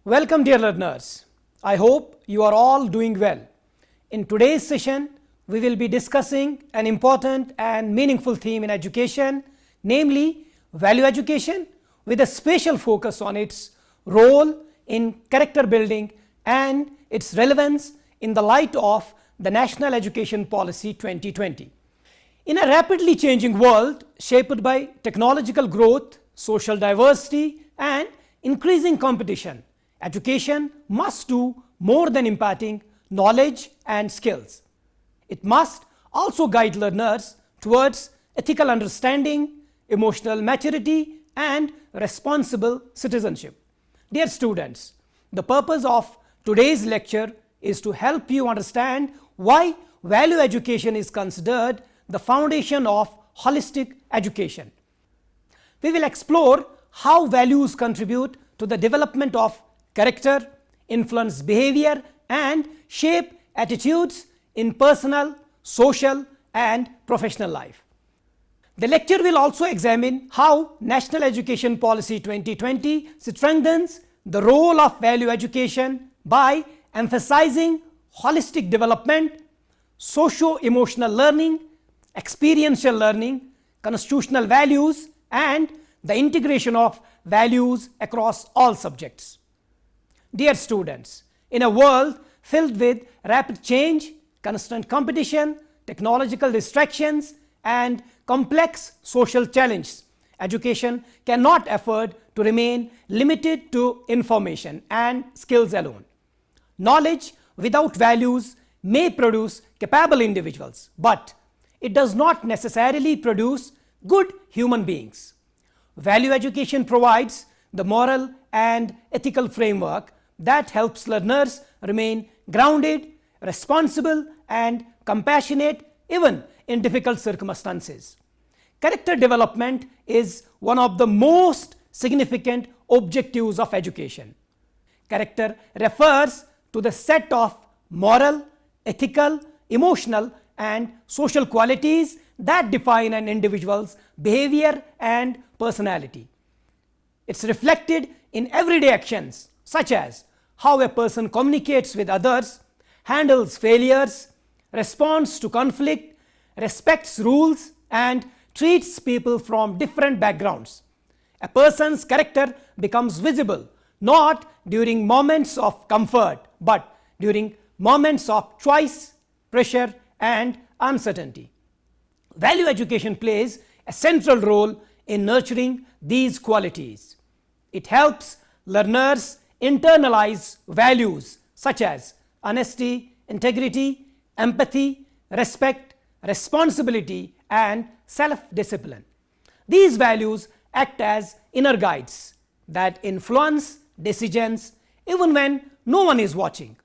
Welcome dear learners. I hope you are all doing well. In today's session, we will be discussing an important and meaningful theme in education, namely value education, with a special focus on its role in character building and its relevance in the light of the National Education Policy 2020. In a rapidly changing world shaped by technological growth, social diversity and increasing competition, education must do more than imparting knowledge and skills. It must also guide learners towards ethical understanding, emotional maturity and responsible citizenship. Dear students, the purpose of today's lecture is to help you understand why value education is considered the foundation of holistic education. We will explore how values contribute to the development of character, influence behavior and shape attitudes in personal, social and professional life. The lecture will also examine how National Education Policy 2020 strengthens the role of value education by emphasizing holistic development, socio-emotional learning, experiential learning, constitutional values and the integration of values across all subjects. Dear students, in a world filled with rapid change, constant competition, technological distractions and complex social challenges, education cannot afford to remain limited to information and skills alone. Knowledge without values may produce capable individuals, but it does not necessarily produce good human beings. Value education provides the moral and ethical framework that helps learners remain grounded, responsible and compassionate even in difficult circumstances. Character development is one of the most significant objectives of education. Character refers to the set of moral, ethical, emotional and social qualities that define an individual's behavior and personality. It's reflected in everyday actions such as how a person communicates with others, handles failures, responds to conflict, respects rules and treats people from different backgrounds. A person's character becomes visible not during moments of comfort but during moments of choice, pressure and uncertainty. Value education plays a central role in nurturing these qualities. It helps learners internalize values such as honesty, integrity, empathy, respect, responsibility and self-discipline. These values act as inner guides that influence decisions even when no one is watching.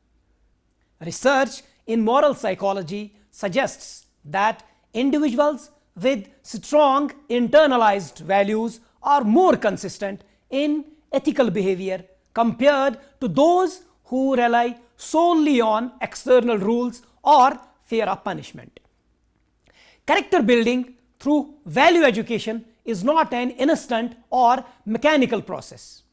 Research in moral psychology suggests that individuals with strong internalized values are more consistent in ethical behavior compared to those who rely solely on external rules or fear of punishment. Character building through value education is not an instant or mechanical process.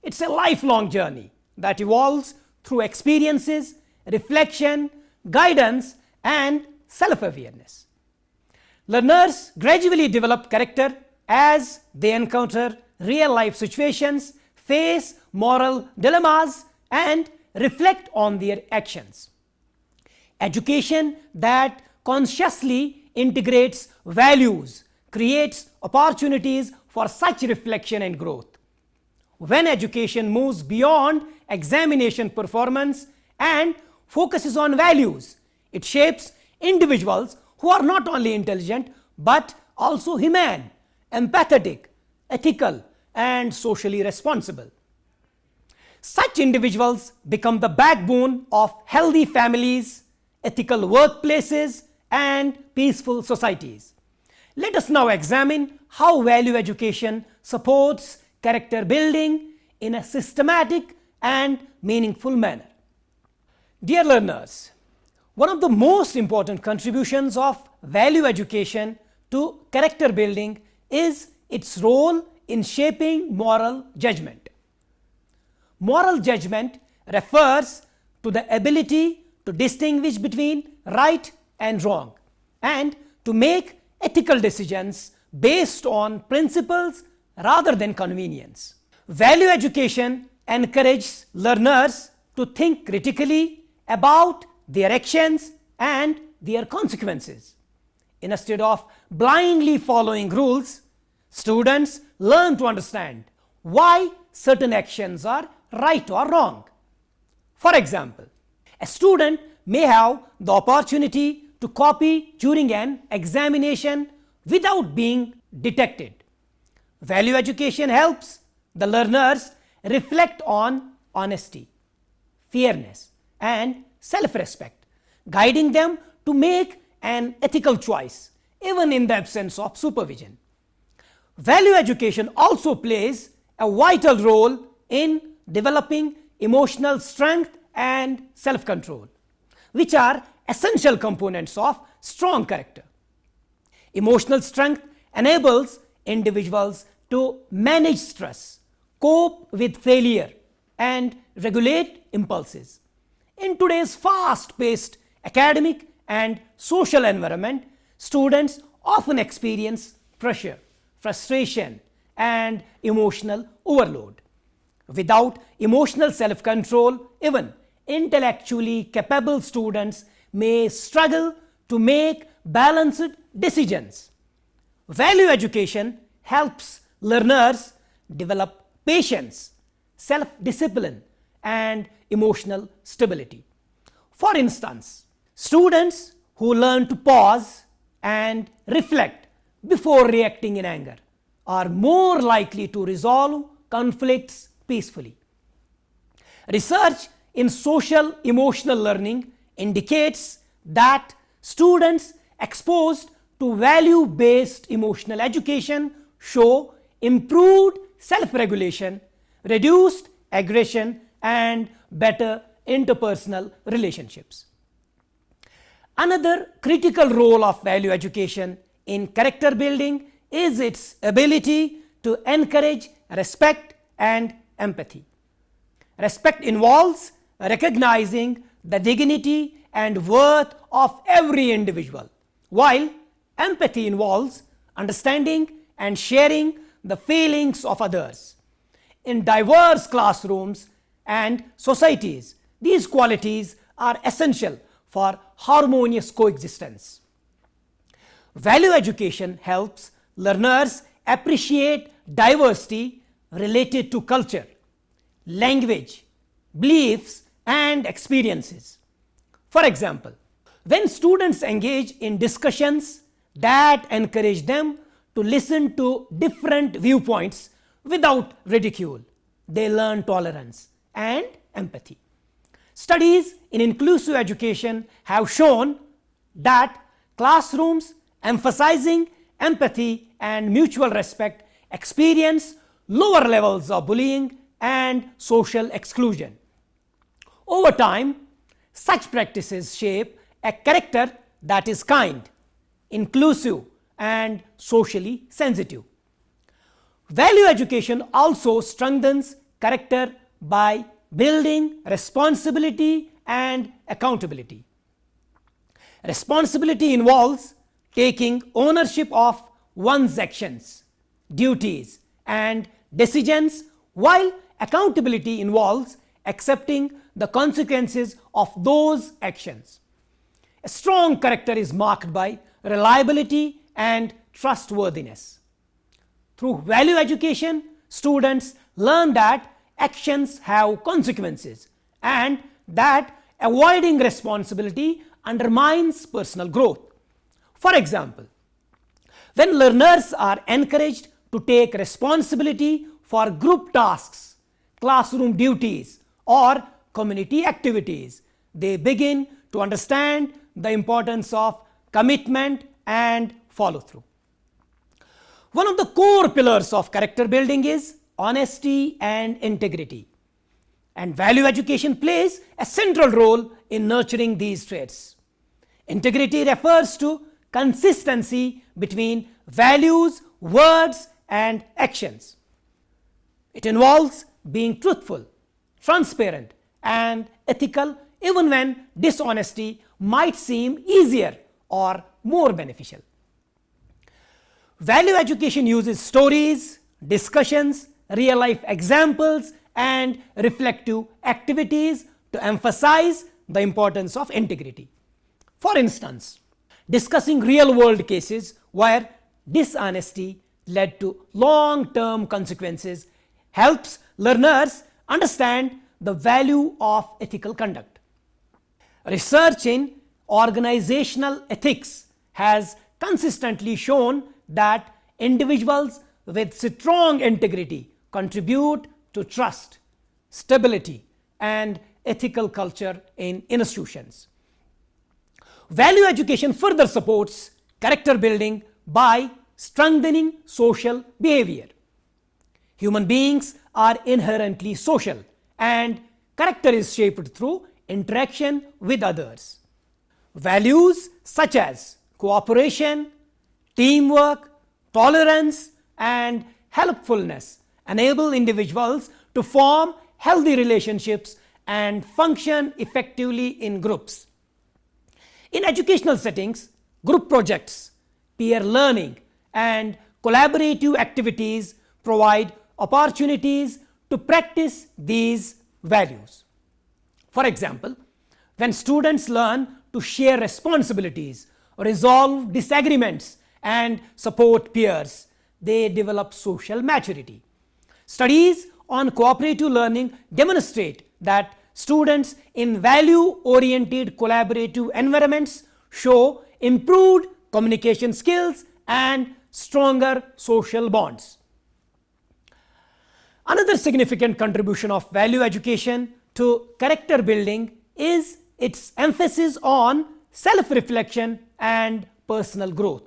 It's a lifelong journey that evolves through experiences, reflection, guidance and self-awareness. Learners gradually develop character as they encounter real-life situations, face moral dilemmas and reflect on their actions. Education that consciously integrates values creates opportunities for such reflection and growth. When education moves beyond examination performance and focuses on values, it shapes individuals who are not only intelligent but also humane, empathetic, ethical and socially responsible. Such individuals become the backbone of healthy families, ethical workplaces and peaceful societies. Let us now examine how value education supports character building in a systematic and meaningful manner. Dear learners, one of the most important contributions of value education to character building is its role in shaping moral judgment. Moral judgment refers to the ability to distinguish between right and wrong and to make ethical decisions based on principles rather than convenience. Value education encourages learners to think critically about their actions and their consequences. Instead of blindly following rules, students learn to understand why certain actions are right or wrong. For example, a student may have the opportunity to copy during an examination without being detected. Value education helps the learners reflect on honesty, fairness, and self-respect, guiding them to make an ethical choice even in the absence of supervision. Value education also plays a vital role in developing emotional strength and self-control, which are essential components of strong character. Emotional strength enables individuals to manage stress, cope with failure, and regulate impulses. In today's fast-paced academic and social environment, students often experience pressure, frustration, and emotional overload. Without emotional self-control, even intellectually capable students may struggle to make balanced decisions. Value education helps learners develop patience, self-discipline, and emotional stability. For instance, students who learn to pause and reflect before reacting in anger are more likely to resolve conflicts peacefully. Research in social emotional learning indicates that students exposed to value-based emotional education show improved self-regulation, reduced aggression, and better interpersonal relationships. Another critical role of value education in character building is its ability to encourage respect and empathy. Respect involves recognizing the dignity and worth of every individual, while empathy involves understanding and sharing the feelings of others. In diverse classrooms and societies, these qualities are essential for harmonious coexistence. Value education helps learners appreciate diversity related to culture, language, beliefs, and experiences. For example, when students engage in discussions that encourage them to listen to different viewpoints without ridicule, they learn tolerance and empathy. Studies in inclusive education have shown that classrooms emphasizing empathy and mutual respect experience lower levels of bullying and social exclusion. Over time, such practices shape a character that is kind, inclusive, and socially sensitive. Value education also strengthens character by building responsibility and accountability. Responsibility involves taking ownership of one's actions, duties, and decisions, while accountability involves accepting the consequences of those actions. A strong character is marked by reliability and trustworthiness. Through value education, students learn that actions have consequences and that avoiding responsibility undermines personal growth. For example, when learners are encouraged to take responsibility for group tasks, classroom duties, or community activities, they begin to understand the importance of commitment and follow-through. One of the core pillars of character building is honesty and integrity, and value education plays a central role in nurturing these traits. Integrity refers to consistency between values, words, and actions. It involves being truthful, transparent, and ethical even when dishonesty might seem easier or more beneficial. Value education uses stories, discussions, real life examples, and reflective activities to emphasize the importance of integrity. For instance, discussing real world cases where dishonesty led to long term consequences helps learners understand the value of ethical conduct. Research in organizational ethics has consistently shown that individuals with strong integrity contribute to trust, stability, and ethical culture in institutions. Value education further supports character building by strengthening social behavior. Human beings are inherently social, and character is shaped through interaction with others. Values such as cooperation, teamwork, tolerance, and helpfulness enable individuals to form healthy relationships and function effectively in groups. In educational settings, group projects, peer learning, and collaborative activities provide opportunities to practice these values. For example, when students learn to share responsibilities, resolve disagreements, and support peers, they develop social maturity. Studies on cooperative learning demonstrate that students in value-oriented collaborative environments show improved communication skills and stronger social bonds. Another significant contribution of value education to character building is its emphasis on self-reflection and personal growth.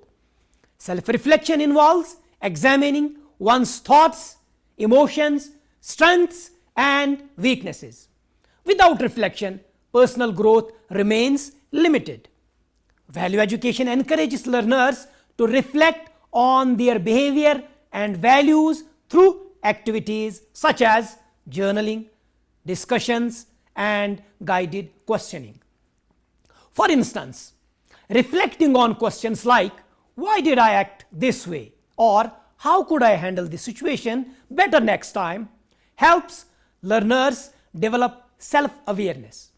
Self-reflection involves examining one's thoughts, emotions, strengths, and weaknesses. Without reflection, personal growth remains limited. Value education encourages learners to reflect on their behavior and values through activities such as journaling, discussions, and guided questioning. For instance, reflecting on questions like, why did I act this way? Or how could I handle this situation better next time? Helps learners develop self-awareness.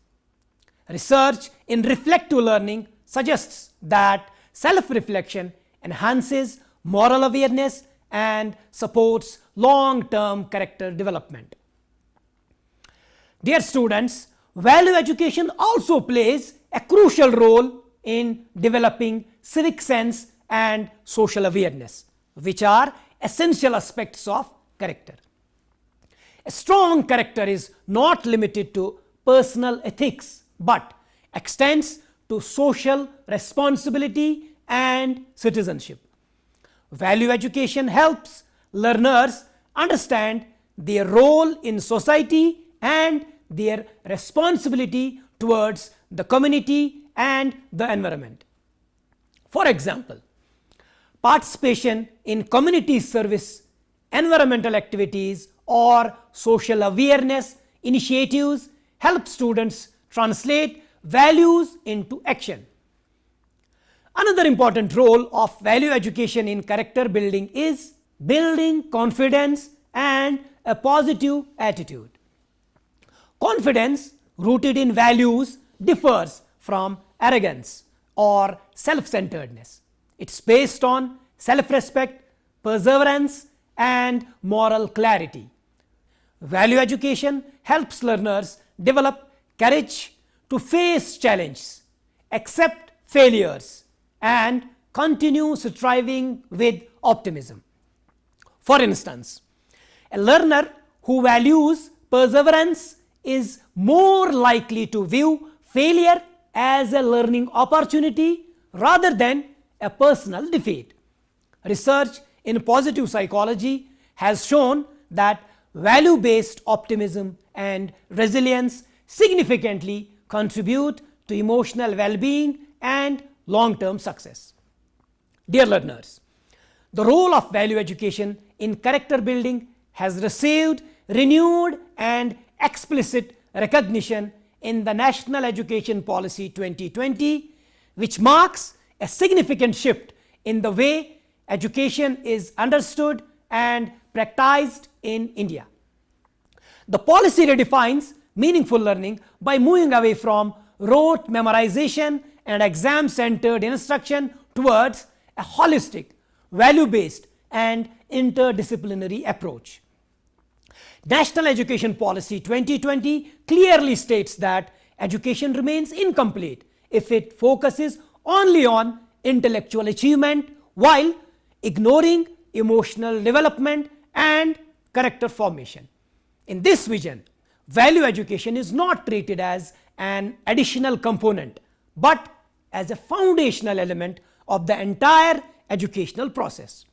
Research in reflective learning suggests that self-reflection enhances moral awareness and supports long-term character development. Dear students, value education also plays a crucial role in developing civic sense and social awareness, which are essential aspects of character. A strong character is not limited to personal ethics, but extends to social responsibility and citizenship. Value education helps learners understand their role in society and their responsibility towards the community and the environment. For example, participation in community service, environmental activities, or social awareness initiatives help students translate values into action. Another important role of value education in character building is building confidence and a positive attitude. Confidence rooted in values differs from arrogance or self-centeredness. It's based on self-respect, perseverance, and moral clarity. Value education helps learners develop courage to face challenges, accept failures, and continue striving with optimism. For instance, a learner who values perseverance is more likely to view failure as a learning opportunity rather than a personal defeat. Research in positive psychology has shown that value-based optimism and resilience significantly contribute to emotional well-being and long-term success. Dear learners, the role of value education in character building has received renewed and explicit recognition in the National Education Policy 2020, which marks a significant shift in the way education is understood and practiced in India. The policy redefines meaningful learning by moving away from rote memorization and exam-centered instruction towards a holistic, value-based and interdisciplinary approach. National Education Policy 2020 clearly states that education remains incomplete if it focuses only on intellectual achievement while ignoring emotional development and character formation. In this vision, value education is not treated as an additional component, but as a foundational element of the entire educational process.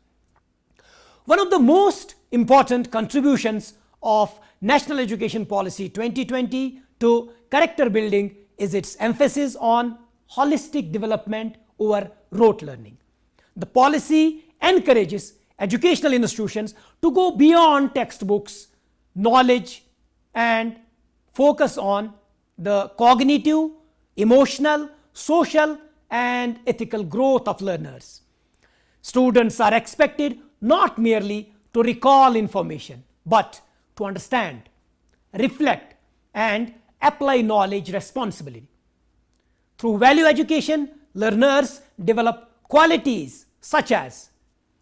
One of the most important contributions of National Education Policy 2020 to character building is its emphasis on holistic development over rote learning. The policy encourages educational institutions to go beyond textbooks, knowledge, and focus on the cognitive, emotional, social, and ethical growth of learners. Students are expected not merely to recall information, but to understand, reflect, and apply knowledge responsibly. Through value education, learners develop qualities such as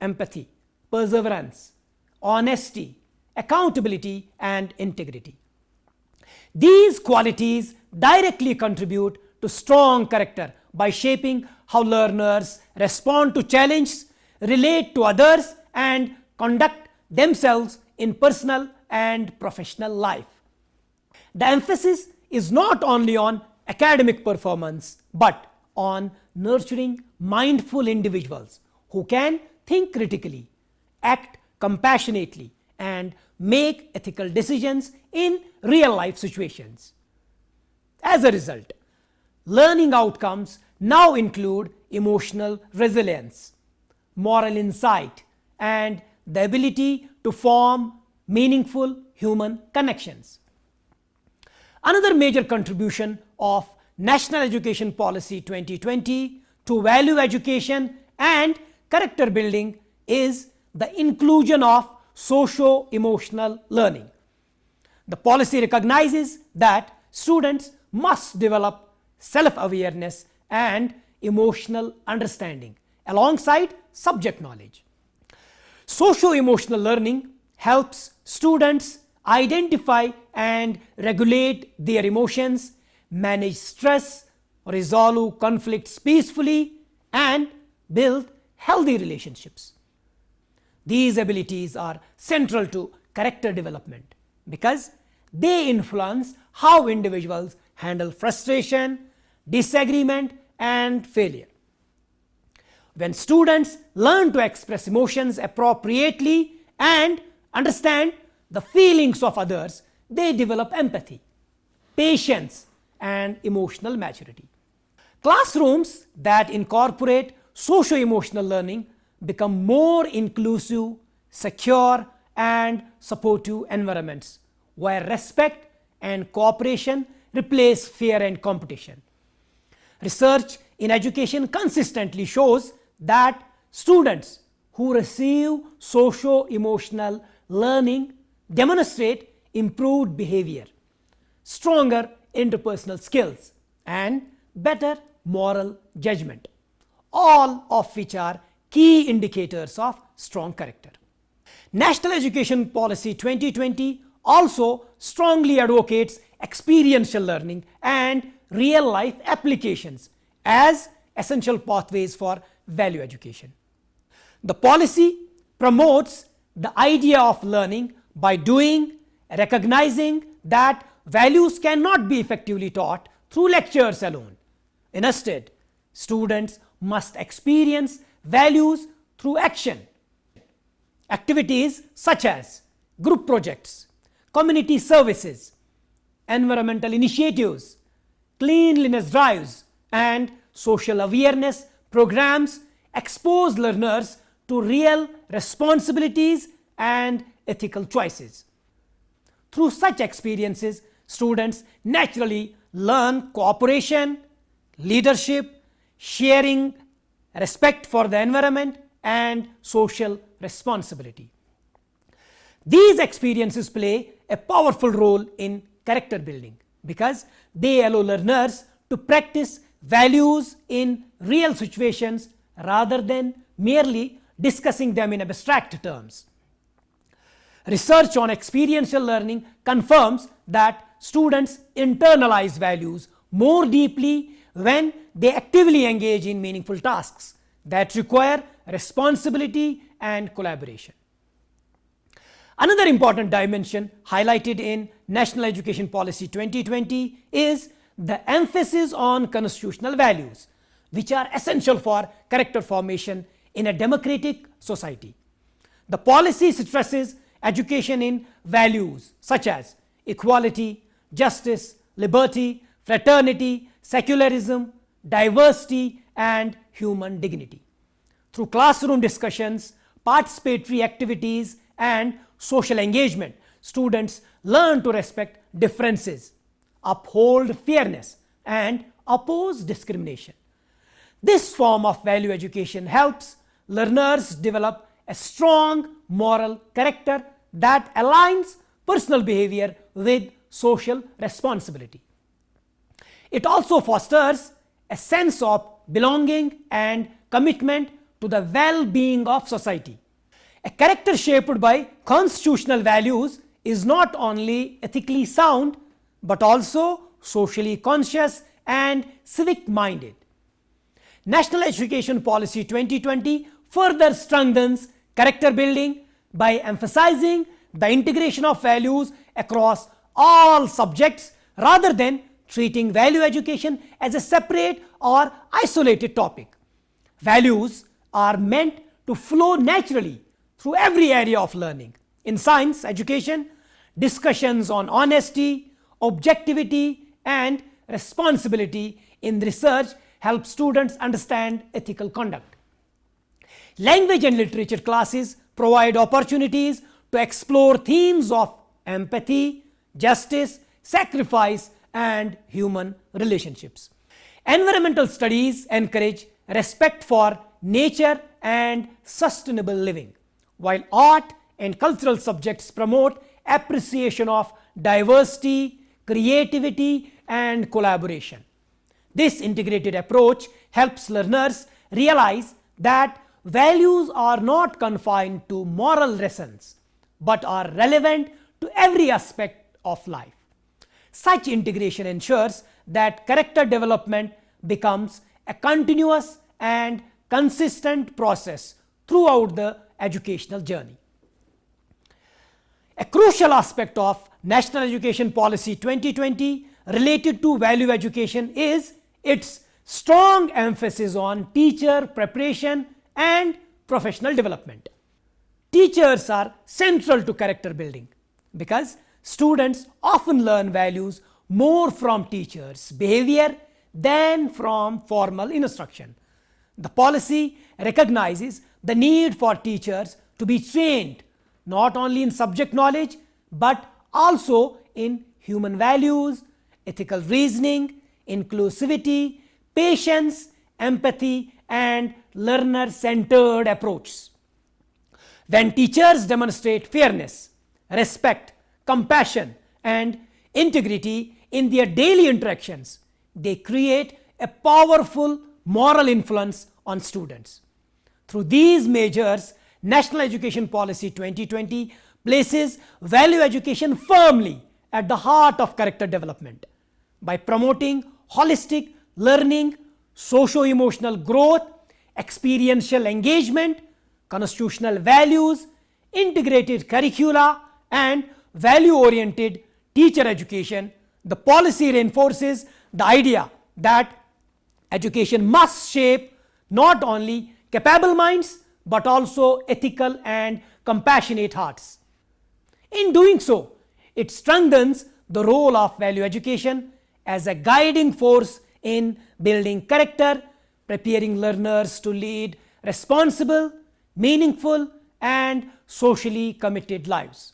empathy, perseverance, honesty, accountability, and integrity. These qualities directly contribute to strong character by shaping how learners respond to challenges, relate to others, and conduct themselves in personal and professional life. The emphasis is not only on academic performance, but on nurturing mindful individuals who can think critically, act compassionately, and make ethical decisions in real life situations. As a result, learning outcomes now include emotional resilience, moral insight, and the ability to form meaningful human connections. Another major contribution of National Education Policy 2020 to value education and character building is the inclusion of socio-emotional learning. The policy recognizes that students must develop self-awareness and emotional understanding alongside subject knowledge. Socio-emotional learning helps students identify and regulate their emotions, manage stress, resolve conflicts peacefully, and build healthy relationships. These abilities are central to character development because they influence how individuals handle frustration, disagreement, and failure. When students learn to express emotions appropriately and understand the feelings of others, they develop empathy, patience, and emotional maturity. Classrooms that incorporate socio-emotional learning become more inclusive, secure, and supportive environments where respect and cooperation replace fear and competition. Research in education consistently shows that students who receive socio-emotional learning demonstrate improved behavior, stronger interpersonal skills, and better moral judgment, all of which are key indicators of strong character. National Education Policy 2020 also strongly advocates experiential learning and real-life applications as essential pathways for value education. The policy promotes the idea of learning by doing, recognizing that values cannot be effectively taught through lectures alone. Instead, students must experience values through action. Activities such as group projects, community services, environmental initiatives, cleanliness drives, and social awareness programs expose learners to real responsibilities and ethical choices. Through such experiences, students naturally learn cooperation, leadership, sharing, respect for the environment, and social responsibility. These experiences play a powerful role in character building because they allow learners to practice values in real situations rather than merely discussing them in abstract terms. Research on experiential learning confirms that students internalize values more deeply when they actively engage in meaningful tasks that require responsibility and collaboration. Another important dimension highlighted in National Education Policy 2020 is the emphasis on constitutional values, which are essential for character formation in a democratic society. The policy stresses education in values such as equality, justice, liberty, fraternity, secularism, diversity, and human dignity. Through classroom discussions, participatory activities, and social engagement, students learn to respect differences, uphold fairness, and oppose discrimination. This form of value education helps learners develop a strong moral character that aligns personal behavior with social responsibility. It also fosters a sense of belonging and commitment to the well-being of society. A character shaped by constitutional values is not only ethically sound but also socially conscious and civic-minded. National Education Policy 2020 further strengthens character building by emphasizing the integration of values across all subjects rather than treating value education as a separate or isolated topic. Values are meant to flow naturally through every area of learning. In science education, discussions on honesty, objectivity, and responsibility in research help students understand ethical conduct. Language and literature classes provide opportunities to explore themes of empathy, justice, sacrifice, and human relationships. Environmental studies encourage respect for nature and sustainable living, while art and cultural subjects promote appreciation of diversity, creativity, and collaboration. This integrated approach helps learners realize that values are not confined to moral lessons but are relevant to every aspect of life. Such integration ensures that character development becomes a continuous and consistent process throughout the educational journey. A crucial aspect of National Education Policy 2020 related to value education is its strong emphasis on teacher preparation and professional development. Teachers are central to character building because students often learn values more from teachers' behavior than from formal instruction. The policy recognizes the need for teachers to be trained not only in subject knowledge but also in human values, ethical reasoning, inclusivity, patience, empathy, and learner-centered approaches. When teachers demonstrate fairness, respect, compassion, and integrity in their daily interactions, they create a powerful moral influence on students. Through these measures, National Education Policy 2020 places value education firmly at the heart of character development by promoting holistic learning, socio-emotional growth, experiential engagement, constitutional values, integrated curricula, and value-oriented teacher education. The policy reinforces the idea that education must shape not only capable minds but also ethical and compassionate hearts. In doing so, it strengthens the role of value education as a guiding force in building character, preparing learners to lead responsible, meaningful, and socially committed lives.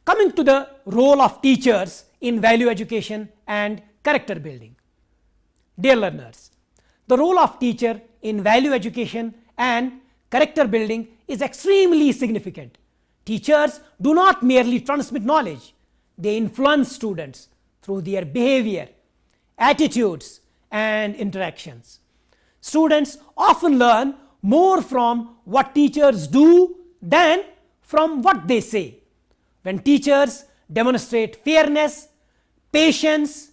Coming to the role of teachers in value education and character building. Dear learners, the role of teacher in value education and character building is extremely significant. Teachers do not merely transmit knowledge, they influence students through their behavior, attitudes, and interactions. Students often learn more from what teachers do than from what they say. When teachers demonstrate fairness, patience,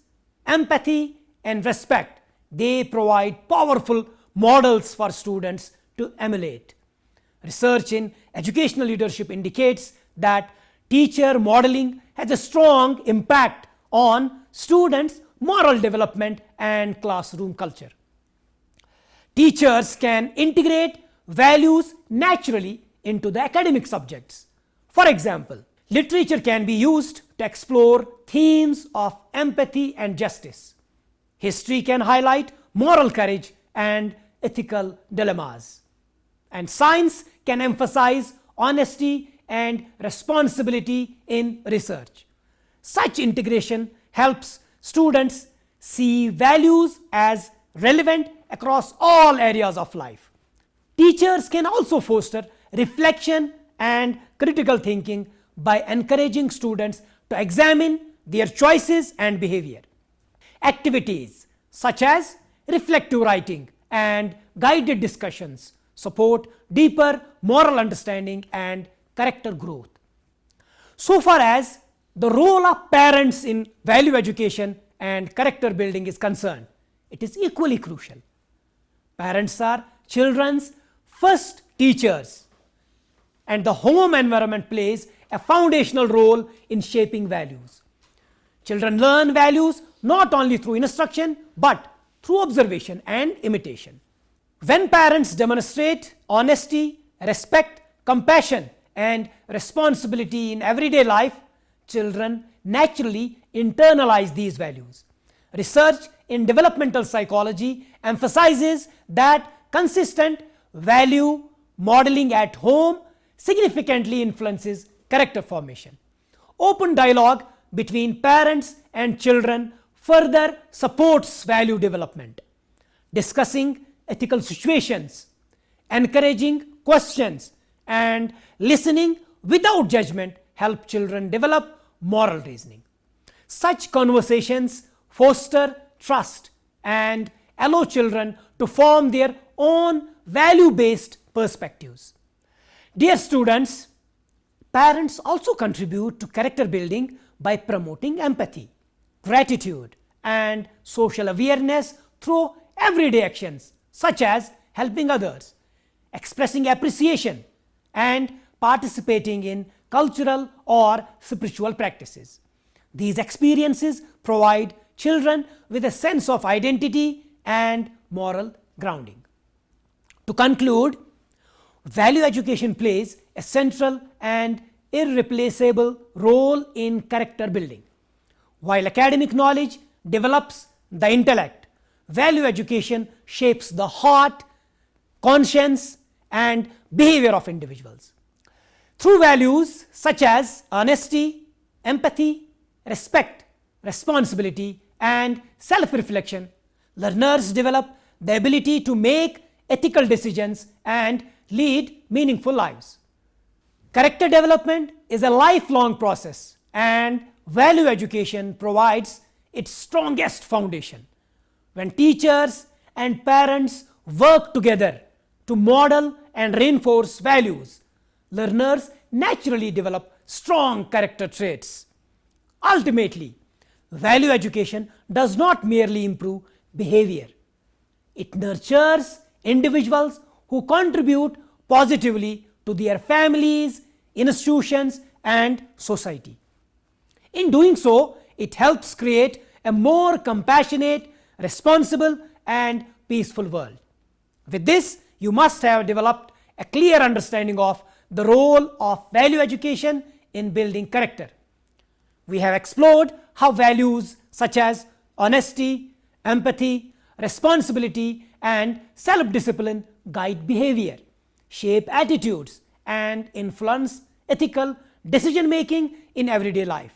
empathy, and respect, they provide powerful models for students to emulate. Research in educational leadership indicates that teacher modeling has a strong impact on students' moral development and classroom culture. Teachers can integrate values naturally into the academic subjects. For example, literature can be used to explore themes of empathy and justice. History can highlight moral courage and ethical dilemmas. And science can emphasize honesty and responsibility in research. Such integration helps students see values as relevant across all areas of life. Teachers can also foster reflection and critical thinking by encouraging students to examine their choices and behavior. Activities such as reflective writing and guided discussions support deeper moral understanding and character growth. So far as the role of parents in value education and character building is concerned, it is equally crucial. Parents are children's first teachers, and the home environment plays a foundational role in shaping values. Children learn values not only through instruction but through observation and imitation. When parents demonstrate honesty, respect, compassion, and responsibility in everyday life, children naturally internalize these values. Research in developmental psychology emphasizes that consistent value modeling at home significantly influences character formation. Open dialogue between parents and children further supports value development. Discussing ethical situations, encouraging questions, and listening without judgment help children develop moral reasoning. Such conversations foster trust and allow children to form their own value-based perspectives. Dear students, parents also contribute to character building by promoting empathy, gratitude, and social awareness through everyday actions such as helping others, expressing appreciation, and participating in cultural or spiritual practices. These experiences provide children with a sense of identity and moral grounding. To conclude, value education plays a central and irreplaceable role in character building. While academic knowledge develops the intellect, value education shapes the heart, conscience, and behavior of individuals. Through values such as honesty, empathy, respect, responsibility, and self-reflection, learners develop the ability to make ethical decisions and lead meaningful lives. Character development is a lifelong process, and value education provides its strongest foundation. When teachers and parents work together to model and reinforce values, learners naturally develop strong character traits. Ultimately, value education does not merely improve behavior. It nurtures individuals who contribute positively to their families, institutions, and society. In doing so, it helps create a more compassionate, responsible, and peaceful world. With this, you must have developed a clear understanding of the role of value education in building character. We have explored how values such as honesty, empathy, responsibility, and self-discipline guide behavior, shape attitudes, and influence ethical decision making in everyday life.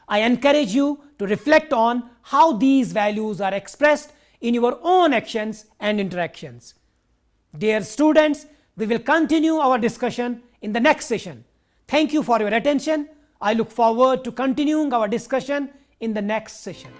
I encourage you to reflect on how these values are expressed in your own actions and interactions. Dear students, we will continue our discussion in the next session. Thank you for your attention. I look forward to continuing our discussion in the next session.